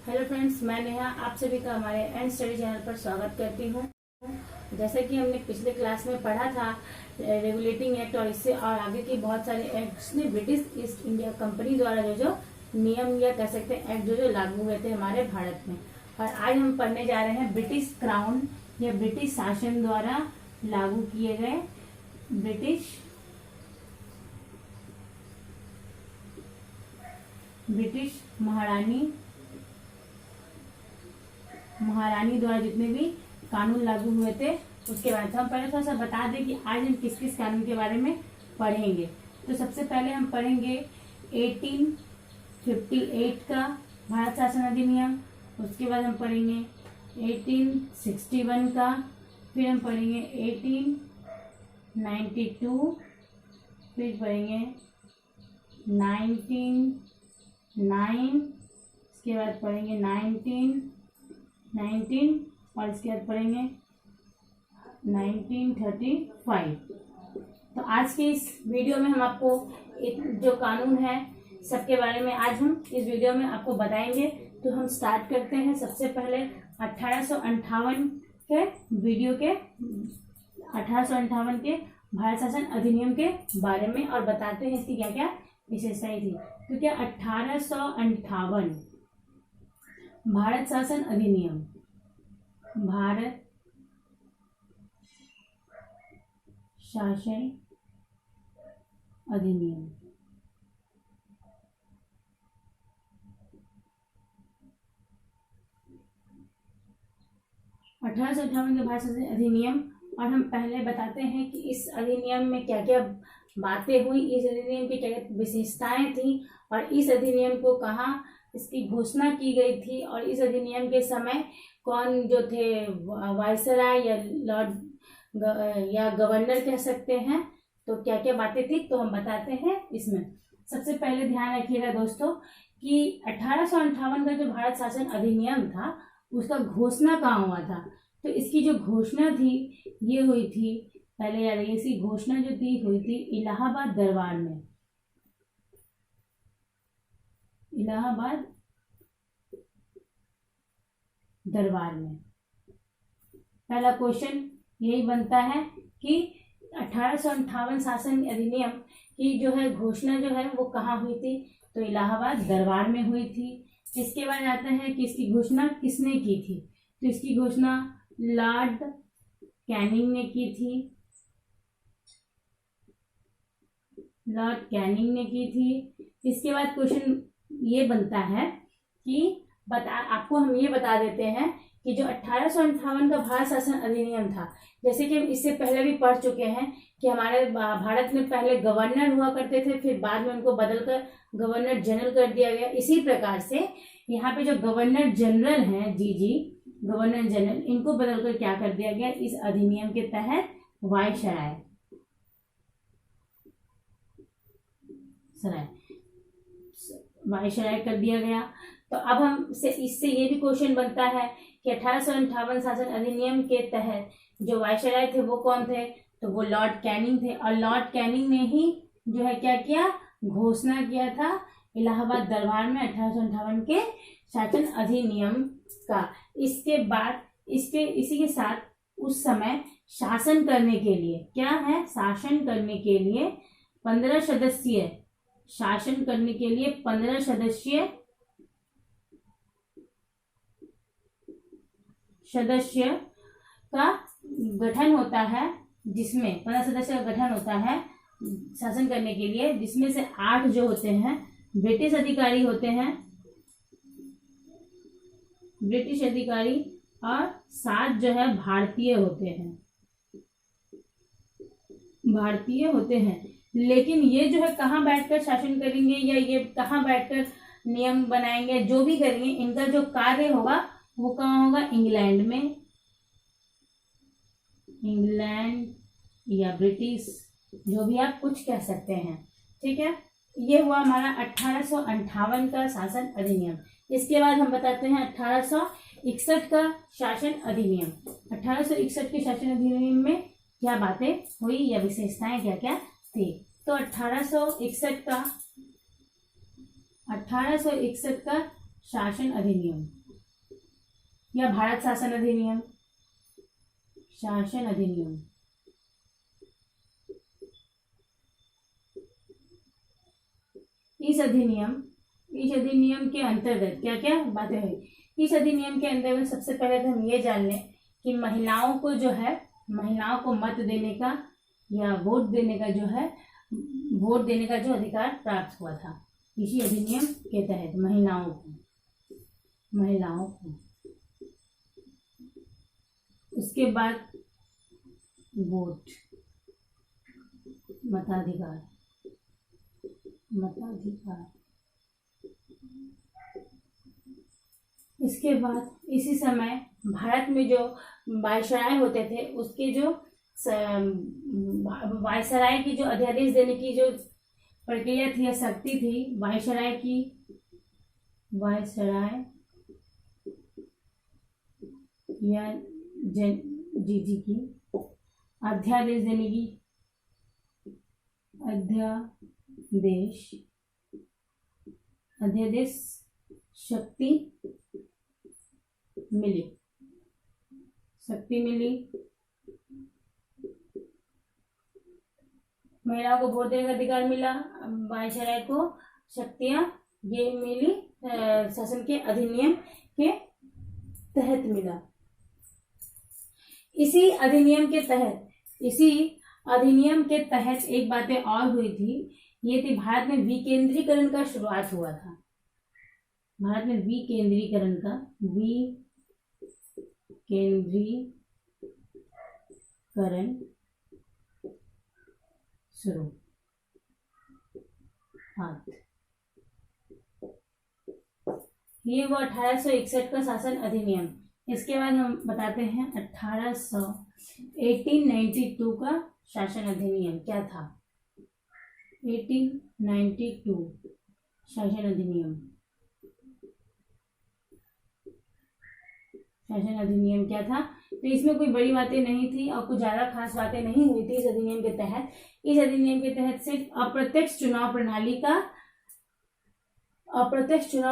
Hello friends, मैं नेहा आप सभी का हमारे एंड स्टडी चैनल पर स्वागत करती हूँ। जैसे कि हमने पिछले क्लास में पढ़ा था रेगुलेटिंग एक्ट और इससे और आगे की बहुत सारे एक्ट्स ने ब्रिटिश ईस्ट इंडिया कंपनी द्वारा जो नियम या कह सकते हैं एक्ट जो लागू हुए थे हमारे भारत में। और आज हम पढ़ने जा रहे हैं ब्रिटिश क्राउन या ब्रिटिश शासन द्वारा लागू किए गए ब्रिटिश महारानी द्वारा जितने भी कानून लागू हुए थे उसके बारे में हम पहले थोड़ा सा बता दें कि आज हम किस किस कानून के बारे में पढ़ेंगे। तो सबसे पहले हम पढ़ेंगे 1858 का भारत शासन अधिनियम, उसके बाद हम पढ़ेंगे 1861 का, फिर हम पढ़ेंगे 1892, फिर पढ़ेंगे 1909, इसके बाद पढ़ेंगे 1919 और इसके बाद पढ़ेंगे 1935। तो आज के इस वीडियो में हम आपको जो कानून है सबके बारे में आज हम इस वीडियो में आपको बताएंगे। तो हम स्टार्ट करते हैं सबसे पहले 1858 के वीडियो के 1858 के भारत शासन अधिनियम के बारे में और बताते हैं इसकी क्या क्या विशेषताएं थी। क्योंकि 1858 भारत शासन अधिनियम, भारत शासन अधिनियम 1858 के भारत शासन अधिनियम। और हम पहले बताते हैं कि इस अधिनियम में क्या क्या बातें हुई, इस अधिनियम की क्या क्या विशेषताएं थी और इस अधिनियम को कहाँ इसकी घोषणा की गई थी और इस अधिनियम के समय कौन जो थे वायसराय या लॉर्ड या गवर्नर कह सकते हैं, तो क्या क्या बातें थी तो हम बताते हैं इसमें। सबसे पहले ध्यान रखिएगा दोस्तों कि 1858 का जो भारत शासन अधिनियम था उसका घोषणा कहाँ हुआ था। तो इसकी जो घोषणा थी ये हुई थी, पहले याद रखिए, इसकी घोषणा जो थी हुई थी इलाहाबाद दरबार में। इलाहाबाद दरबार में पहला क्वेश्चन यही बनता है कि 1858 शासन अधिनियम की जो है घोषणा जो है वो कहाँ हुई थी, तो इलाहाबाद दरबार में हुई थी। इसके बाद आता है कि इसकी घोषणा किसने की थी, तो इसकी घोषणा लॉर्ड कैनिंग ने की थी। लॉर्ड कैनिंग ने की थी। इसके बाद क्वेश्चन ये बनता है कि आपको हम ये बता देते हैं कि जो 1858 का भारत शासन अधिनियम था, जैसे कि हम इससे पहले भी पढ़ चुके हैं कि हमारे भारत में पहले गवर्नर हुआ करते थे, फिर बाद में उनको बदलकर गवर्नर जनरल कर दिया गया। इसी प्रकार से यहाँ पे जो गवर्नर जनरल हैं, गवर्नर जनरल, इनको बदलकर क्या कर दिया गया इस अधिनियम के तहत, वायसराय कर दिया गया। तो अब हम इससे ये भी क्वेश्चन बनता है कि 1858 शासन अधिनियम के तहत जो वायसराय थे वो कौन थे, तो वो लॉर्ड कैनिंग थे। और लॉर्ड कैनिंग ने ही जो है क्या किया, घोषणा किया था इलाहाबाद दरबार में 1858 के शासन अधिनियम का। इसके बाद इसी के साथ उस समय शासन करने के लिए क्या है, शासन करने के लिए 15 सदस्यीय सदस्य का गठन होता है, जिसमें 15 सदस्य का गठन होता है शासन करने के लिए, जिसमें से 8 जो होते हैं ब्रिटिश अधिकारी होते हैं, और 7 जो है भारतीय होते हैं। लेकिन ये जो है कहाँ बैठकर शासन करेंगे या ये कहाँ बैठकर नियम बनाएंगे, जो भी करेंगे इनका जो कार्य होगा वो कहाँ होगा, इंग्लैंड या ब्रिटिश, जो भी आप कुछ कह सकते हैं। ठीक है, ये हुआ हमारा 1858 का शासन अधिनियम। इसके बाद हम बताते हैं 1861 का शासन अधिनियम। 1861 के शासन अधिनियम में क्या बातें हुई या विशेषताएं क्या क्या थी। तो 1861 का शासन अधिनियम या भारत शासन अधिनियम, शासन अधिनियम। इस अधिनियम के अंतर्गत क्या क्या बातें हुई। इस अधिनियम के अंतर्गत सबसे पहले तो हम ये जान लें कि महिलाओं को जो है, महिलाओं को मत देने का या वोट देने का जो है, वोट देने का जो अधिकार प्राप्त हुआ था इसी अधिनियम के तहत महिलाओं को। उसके बाद वोट, मताधिकार। इसके बाद इसी समय भारत में जो वायसराय होते थे उसके जो वायसराय की जो अध्यादेश देने की जो प्रक्रिया थी या शक्ति थी, वायसराय या जी की अध्यादेश देने की अध्यादेश शक्ति मिली। महिलाओं को वोट देने का अधिकार मिला, वायसराय को शक्तियां ये मिली, शासन के अधिनियम के तहत मिला। इसी अधिनियम के तहत एक बातें और हुई थी, ये थी भारत में विकेंद्रीकरण का शुरुआत हुआ था। भारत में विकेंद्रीकरण शुरुआत। ये वो 1861 का शासन अधिनियम। इसके बाद हम बताते हैं 1892 का शासन अधिनियम क्या था। 1892 शासन अधिनियम क्या था। तो इसमें कोई बड़ी बातें नहीं थी और कुछ ज्यादा खास बातें नहीं हुई थी इस अधिनियम के तहत। इस अधिनियम के तहत सिर्फ अप्रत्यक्ष चुनाव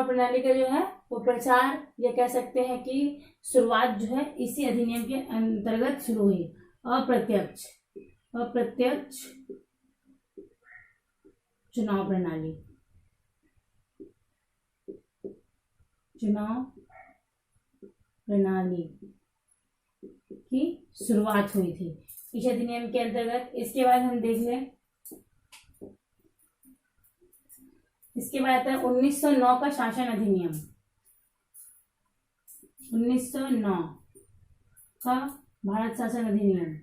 प्रणाली का जो है वो प्रचार, या कह सकते हैं कि शुरुआत जो है इसी अधिनियम के अंतर्गत शुरू हुई। अप्रत्यक्ष चुनाव प्रणाली की शुरुआत हुई थी इस अधिनियम के अंतर्गत। इसके बाद हम देख लें, इसके बाद आता है 1909 का शासन अधिनियम। 1909 का भारत शासन अधिनियम।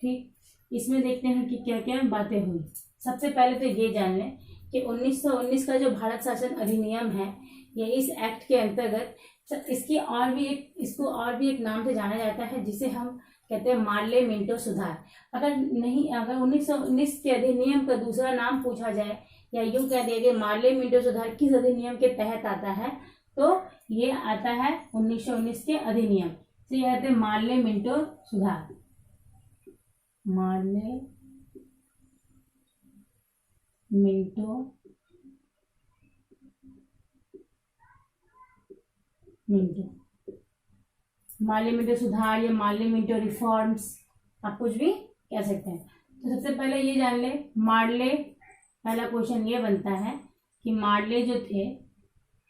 ठीक, इसमें देखते हैं कि क्या क्या बातें हुई। सबसे पहले तो ये जान लें कि 1919 का जो भारत शासन अधिनियम है, ये इस एक्ट के अंतर्गत इसको और भी एक नाम से जाना जाता है, जिसे हम कहते हैं मार्ले मिंटो सुधार। अगर 1919 के अधिनियम का दूसरा नाम पूछा जाए या यूं कह दिया जाए मार्ले मिंटो सुधार किस अधिनियम के तहत आता है, तो ये आता है 1919 के अधिनियम से। यह आते हैं मार्ले मिंटो सुधार। मार्ले मिंटो सुधार या मार्ले मिंटो रिफॉर्म्स, आप कुछ भी कह सकते हैं। तो सबसे पहले ये जान ले मार्ले, पहला क्वेश्चन ये बनता है कि मार्ले जो थे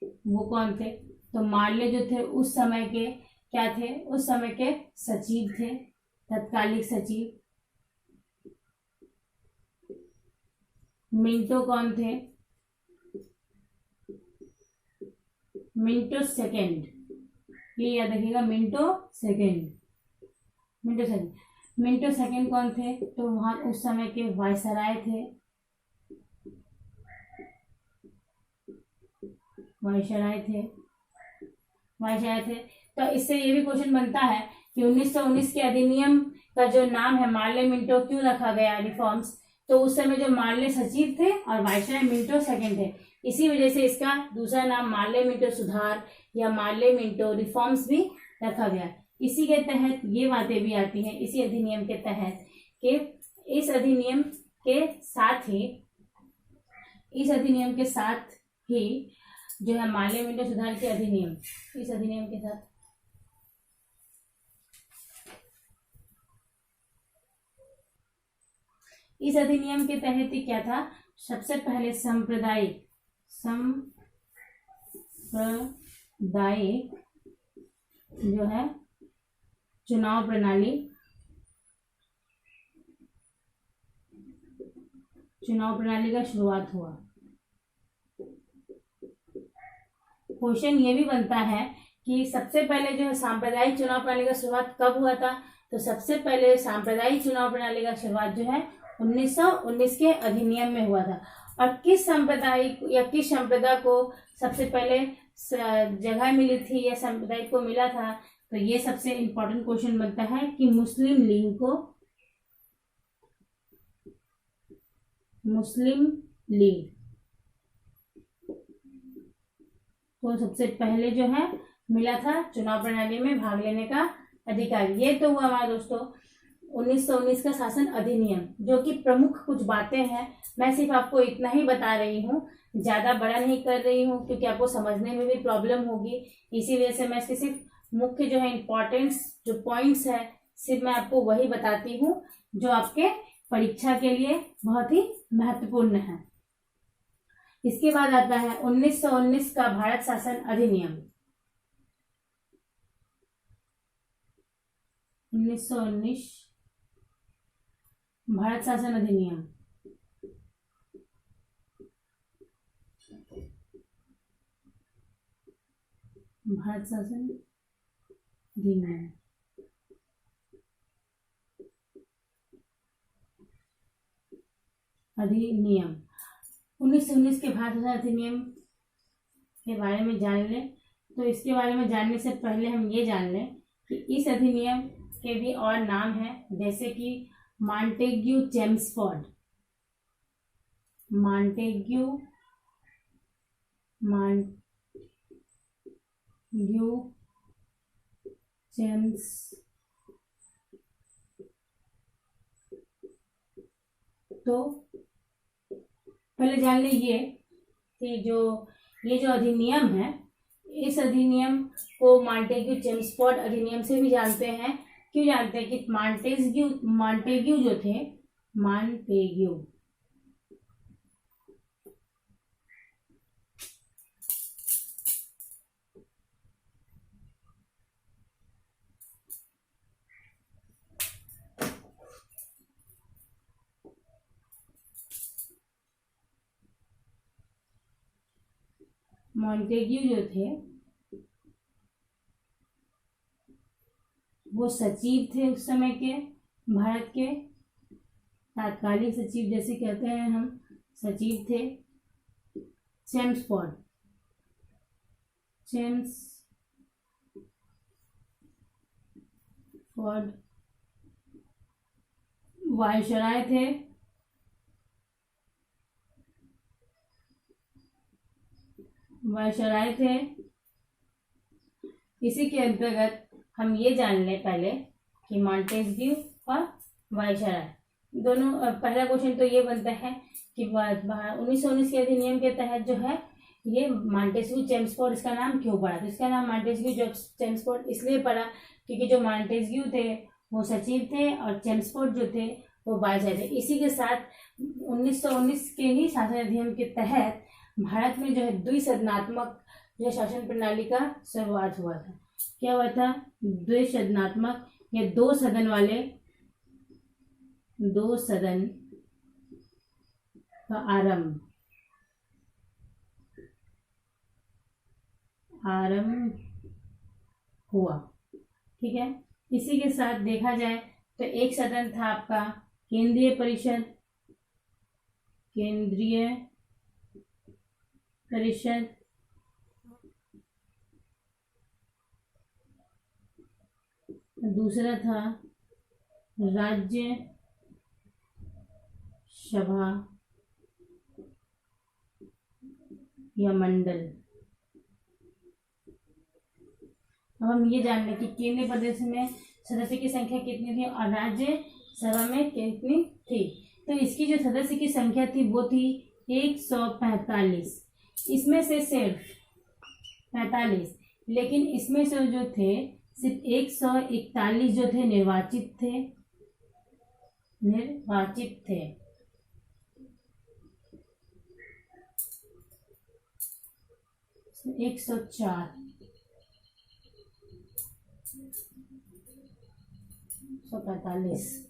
वो कौन थे। तो मार्ले जो थे उस समय के क्या थे, उस समय के सचिव थे, तत्कालिक सचिव। मिंटो कौन थे, मिंटो सेकेंड, ये याद रखिएगा, मिंटो सेकेंड कौन थे, तो वहां उस समय के वायसराय थे। तो इससे ये भी क्वेश्चन बनता है कि 1919 के अधिनियम का जो नाम है मार्ले मिंटो क्यों रखा गया, रिफॉर्म्स। तो उस समय जो मार्ले सचिव थे और वायसराय मिंटो सेकेंड थे, इसी वजह से इसका दूसरा नाम मार्ले मिंटो सुधार या मार्ले मिंटो रिफॉर्म्स भी रखा गया। इसी के तहत ये बातें भी आती हैं, इसी अधिनियम के तहत कि इस अधिनियम के साथ ही जो है माल्य विंडो सुधार के अधिनियम, इस अधिनियम के साथ इस अधिनियम के तहत ही क्या था, सबसे पहले सांप्रदायिक जो है चुनाव प्रणाली का शुरुआत हुआ। क्वेश्चन ये भी बनता है कि सबसे पहले जो है सांप्रदायिक चुनाव प्रणाली का शुरुआत कब हुआ था, तो सबसे पहले सांप्रदायिक चुनाव प्रणाली का शुरुआत जो है 1919 के अधिनियम में हुआ था। और किस सांप्रदायिक या किस संप्रदाय को सबसे पहले जगह मिली थी या सांप्रदायिक को मिला था, तो ये सबसे इम्पोर्टेंट क्वेश्चन बनता है कि मुस्लिम लीग को सबसे पहले जो है मिला था चुनाव प्रणाली में भाग लेने का अधिकार। ये तो हुआ हमारा दोस्तों 1919 का शासन अधिनियम, जो कि प्रमुख कुछ बातें हैं। मैं सिर्फ आपको इतना ही बता रही हूँ, ज्यादा बड़ा नहीं कर रही हूँ, क्योंकि आपको समझने में भी प्रॉब्लम होगी। इसी वजह से मैं इसके सिर्फ मुख्य जो है इम्पोर्टेंस जो पॉइंट्स है सिर्फ मैं आपको वही बताती हूँ जो आपके परीक्षा के लिए बहुत ही महत्वपूर्ण है। इसके बाद आता है 1919 का भारत शासन अधिनियम। 1919 भारत शासन अधिनियम। भारत शासन अधिनियम अधिनियम 1919 के भारत शासन अधिनियम के बारे में जान लें। तो इसके बारे में जानने से पहले हम ये जान लें कि इस अधिनियम के भी और नाम हैं, जैसे कि मॉन्टेग्यू चेम्सफोर्ड, तो पहले जान लीजिए कि ये जो अधिनियम है, इस अधिनियम को मॉन्टेग्यू चेम्सफोर्ड अधिनियम से भी जानते हैं। क्यों जानते हैं कि मॉन्टेग्यू जो थे, मॉन्टेग्यू जो थे वो सचिव थे उस समय के, भारत के तात्कालिक सचिव जैसे कहते हैं हम, सचिव थे। चेम्सफोर्ड वायसराय थे। इसी के अंतर्गत हम ये जान लें पहले कि मॉन्टेग्यू और वायसराय दोनों। पहला क्वेश्चन तो ये बनता है कि 1919 के अधिनियम के तहत जो है ये मॉन्टेग्यू चेम्सफोर्ड इसका नाम क्यों पड़ा। तो इसका नाम मॉन्टेग्यू चेम्सफोर्ड इसलिए पड़ा क्योंकि जो मॉन्टेग्यू थे वो सचिव थे और चेम्सफोर्ड जो थे वो वायसराय थे। इसी के साथ 1919 के ही शासन अधिनियम के तहत भारत में जो है द्विसदनात्मक जो शासन प्रणाली का शुरुआत हुआ था। क्या हुआ था? द्विसदनात्मक या दो सदन का आरंभ हुआ। ठीक है। इसी के साथ देखा जाए तो एक सदन था आपका केंद्रीय परिषद। दूसरा था राज्य सभा या मंडल। अब हम ये जान लें कि केंद्रीय प्रदेश में सदस्य की संख्या कितनी थी और राज्य सभा में कितनी थी? तो इसकी जो सदस्य की संख्या थी वो थी 145। इसमें से सिर्फ 45, लेकिन इसमें से जो थे सिर्फ 141 जो थे निर्वाचित थे। 104, 145।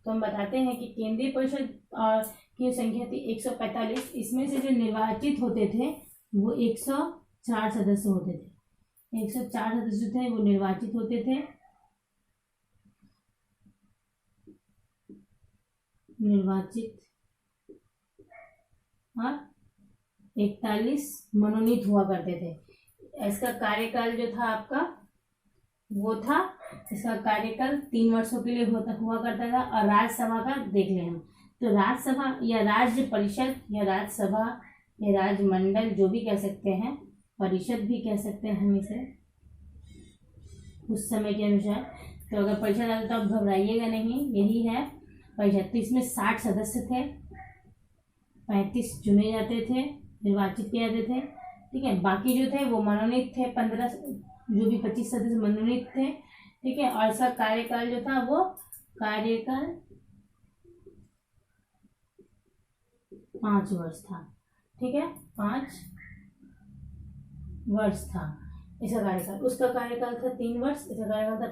तो हम बताते हैं कि केंद्रीय परिषद की संख्या थी 145। इसमें से जो निर्वाचित होते थे वो 104 सदस्य होते थे। 104 सदस्य थे वो निर्वाचित होते थे। निर्वाचित और 41 मनोनीत हुआ करते थे। इसका कार्यकाल जो था आपका वो था, इसका कार्यकाल 3 वर्षों के लिए हुआ करता था। और राज्यसभा का देख लें हम, तो राज्यसभा या राज्य परिषद या राज्यसभा या राजमंडल जो भी कह सकते हैं, परिषद भी कह सकते हैं हम इसे उस समय के अनुसार। तो अगर परिषद आता तो आप घबराइएगा नहीं, यही है परिषद। तो इसमें 60 सदस्य थे, 35 चुने जाते थे, निर्वाचित किए जाते थे, ठीक है। बाकी जो थे वो मनोनीत थे, 15 जो भी 25 सदस्य मनोनीत थे, ठीक है। और इसका कार्यकाल जो था वो कार्यकाल 5 वर्ष था, ठीक है। 5 वर्ष था इसका कार्यकाल। उसका कार्यकाल था 3 वर्ष, इसका कार्यकाल था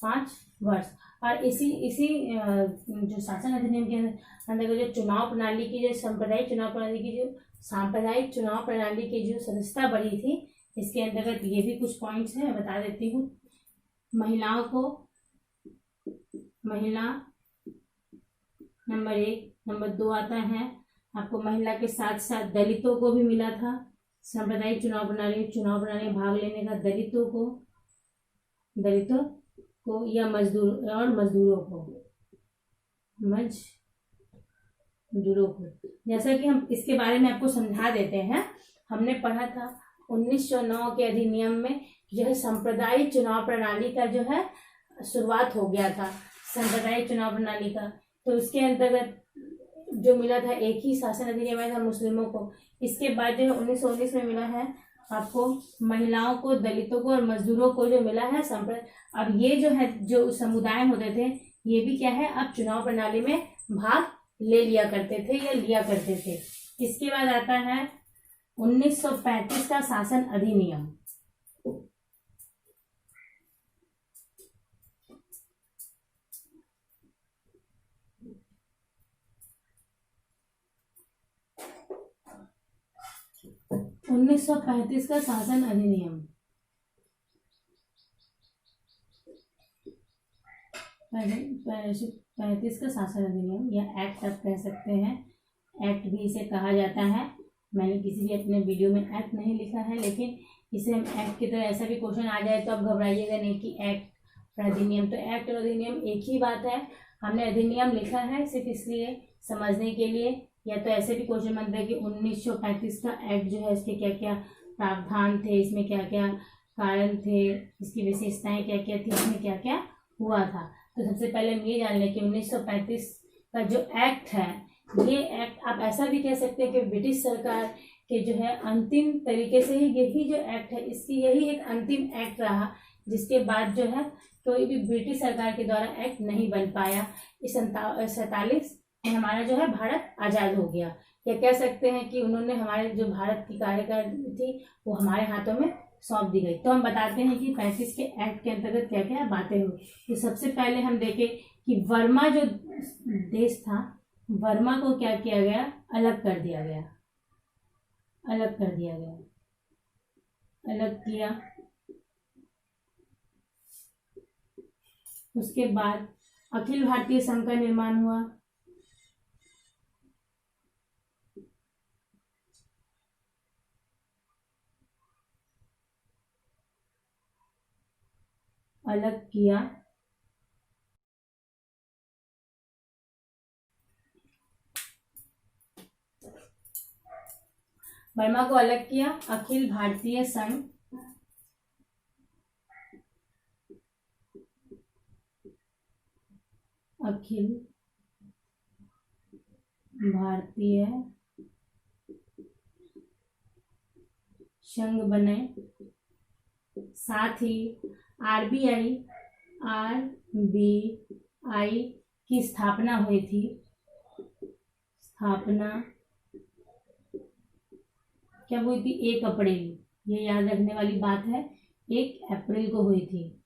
5 वर्ष। और इसी जो शासन अधिनियम के अंतर्गत जो चुनाव प्रणाली की जो सांप्रदायिक चुनाव प्रणाली की जो सदस्यता बढ़ी थी, इसके अंतर्गत ये भी कुछ पॉइंट्स हैं, बता देती हूँ। महिला नंबर 1, नंबर 2 आता है आपको महिला के साथ साथ दलितों को भी मिला था। सांप्रदायिक चुनाव प्रणाली में भाग लेने का दलितों को या मजदूरों को, जैसा कि हम इसके बारे में आपको समझा देते हैं। हमने पढ़ा था 1909 के अधिनियम में यह सांप्रदायिक चुनाव प्रणाली का जो है शुरुआत हो गया था, सांप्रदायिक चुनाव प्रणाली का। तो उसके अंतर्गत जो मिला था एक ही शासन अधिनियम आया था मुस्लिमों को। इसके बाद जो 1919 में मिला है आपको महिलाओं को, दलितों को और मजदूरों को जो मिला है अब ये जो है जो समुदाय होते थे ये भी क्या है, अब चुनाव प्रणाली में भाग लिया करते थे। इसके बाद आता है 1935 का शासन अधिनियम। उन्नीस सौ 35 का शासन अधिनियम 35 का शासन अधिनियम या एक्ट आप कह सकते हैं, एक्ट भी इसे कहा जाता है। मैंने किसी भी अपने वीडियो में एक्ट नहीं लिखा है, लेकिन इसे हम एक्ट की तरह ऐसा भी क्वेश्चन आ जाए तो आप घबराइएगा नहीं कि एक्ट और अधिनियम। तो एक्ट और अधिनियम एक ही बात है। हमने अधिनियम लिखा है सिर्फ इसलिए समझने के लिए, या तो ऐसे भी क्वेश्चन बनता है कि 1935 का एक्ट जो है इसके क्या क्या प्रावधान थे, इसमें क्या क्या कारण थे, इसकी विशेषताएं क्या क्या थी, इसमें क्या क्या हुआ था। तो सबसे पहले हम ये जान लें कि 1935 का जो एक्ट है, ये एक्ट आप ऐसा भी कह सकते हैं कि ब्रिटिश सरकार के जो है अंतिम तरीके से ही यही जो एक्ट है इसकी यही एक अंतिम एक्ट रहा, जिसके बाद जो है कोई भी ब्रिटिश सरकार के द्वारा एक्ट नहीं बन पाया। इस 47 में हमारा जो है भारत आजाद हो गया। या कह सकते हैं कि उन्होंने हमारे जो भारत की कार्यकाल थी वो हमारे हाथों में सौंप दी गई। तो हम बताते हैं कि 35 के एक्ट के अंतर्गत क्या क्या बातें हुई। तो सबसे पहले हम देखें कि वर्मा जो देश था, वर्मा को क्या किया गया, अलग कर दिया गया। अलग किया। उसके बाद अखिल भारतीय संघ का निर्माण हुआ। अलग किया। बर्मा को अलग किया अखिल भारतीय संघ, अखिल भारतीय संघ बने। साथ ही आरबीआई की स्थापना हुई थी। स्थापना क्या हुई थी? 1 अप्रैल, ये याद रखने वाली बात है, 1 अप्रैल को हुई थी,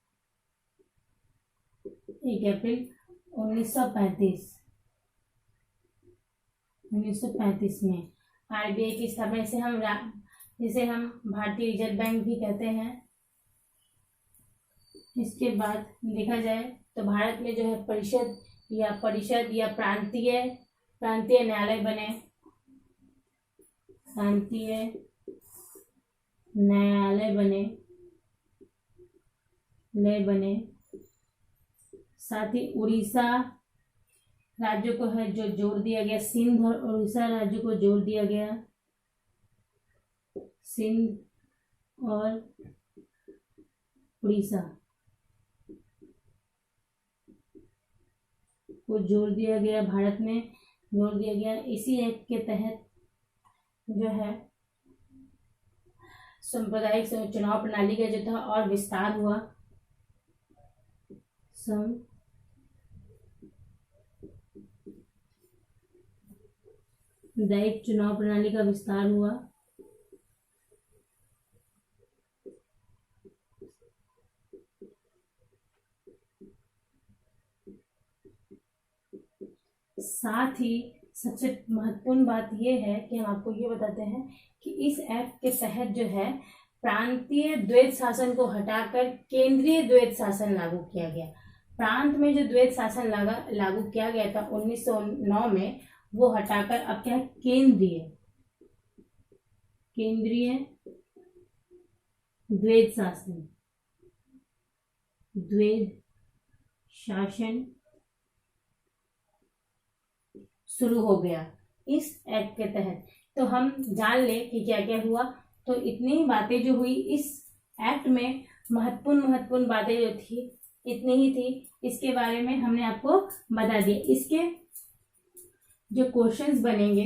1 अप्रैल 1935 में आरबीआई की स्थापना, जिसे हम भारतीय रिजर्व बैंक भी कहते हैं। इसके बाद देखा जाए तो भारत में जो है परिषद या प्रांतीय न्यायालय बने, प्रांतीय न्यायालय बने। साथ ही उड़ीसा राज्य को है जो जोड़ दिया गया, सिंध और उड़ीसा राज्य को जोड़ दिया गया, सिंध और उड़ीसा को जोड़ दिया गया, भारत में जोड़ दिया गया। इसी एक्ट के तहत जो है सांप्रदायिक चुनाव प्रणाली का जो था और विस्तार हुआ, सांप्रदायिक चुनाव प्रणाली का विस्तार हुआ। साथ ही सबसे महत्वपूर्ण बात यह है कि हम आपको ये बताते हैं कि इस एक्ट के तहत जो है प्रांतीय द्वैत शासन को हटाकर केंद्रीय द्वैत शासन लागू किया गया। प्रांत में जो द्वैत शासन लागू किया गया था 1909 में, वो हटाकर अब क्या है? केंद्रीय द्वैत शासन शुरू हो गया इस एक्ट के तहत। तो हम जान ले कि क्या क्या हुआ। तो इतनी बातें जो हुई इस एक्ट में, महत्वपूर्ण बातें जो थी इतनी ही थी। इसके बारे में हमने आपको बता दिया। इसके जो क्वेश्चंस बनेंगे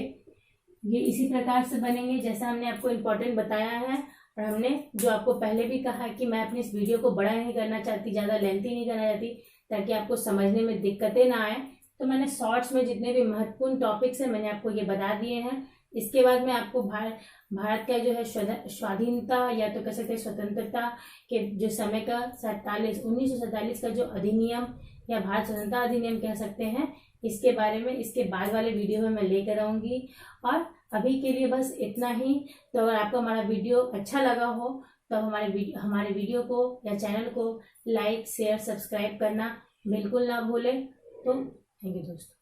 ये इसी प्रकार से बनेंगे जैसा हमने आपको इम्पोर्टेंट बताया है। और हमने जो आपको पहले भी कहा कि मैं अपनी इस वीडियो को बड़ा नहीं करना चाहती, ज़्यादा लेंथी नहीं करना चाहती, ताकि आपको समझने में दिक्कतें ना आए। तो मैंने शॉर्ट्स में जितने भी महत्वपूर्ण टॉपिक्स हैं मैंने आपको ये बता दिए हैं। इसके बाद मैं आपको भारत का जो है स्वाधीनता या तो कह सकते हैं स्वतंत्रता के जो समय का 1947 का जो अधिनियम या भारत स्वतंत्रता अधिनियम कह सकते हैं, इसके बारे में इसके बाद वाले वीडियो में मैं लेकर आऊँगी। और अभी के लिए बस इतना ही। तो अगर आपको हमारा वीडियो अच्छा लगा हो तो हमारे वीडियो को या चैनल को लाइक शेयर सब्सक्राइब करना बिल्कुल ना भूलें। तो थैंक यू दोस्तों।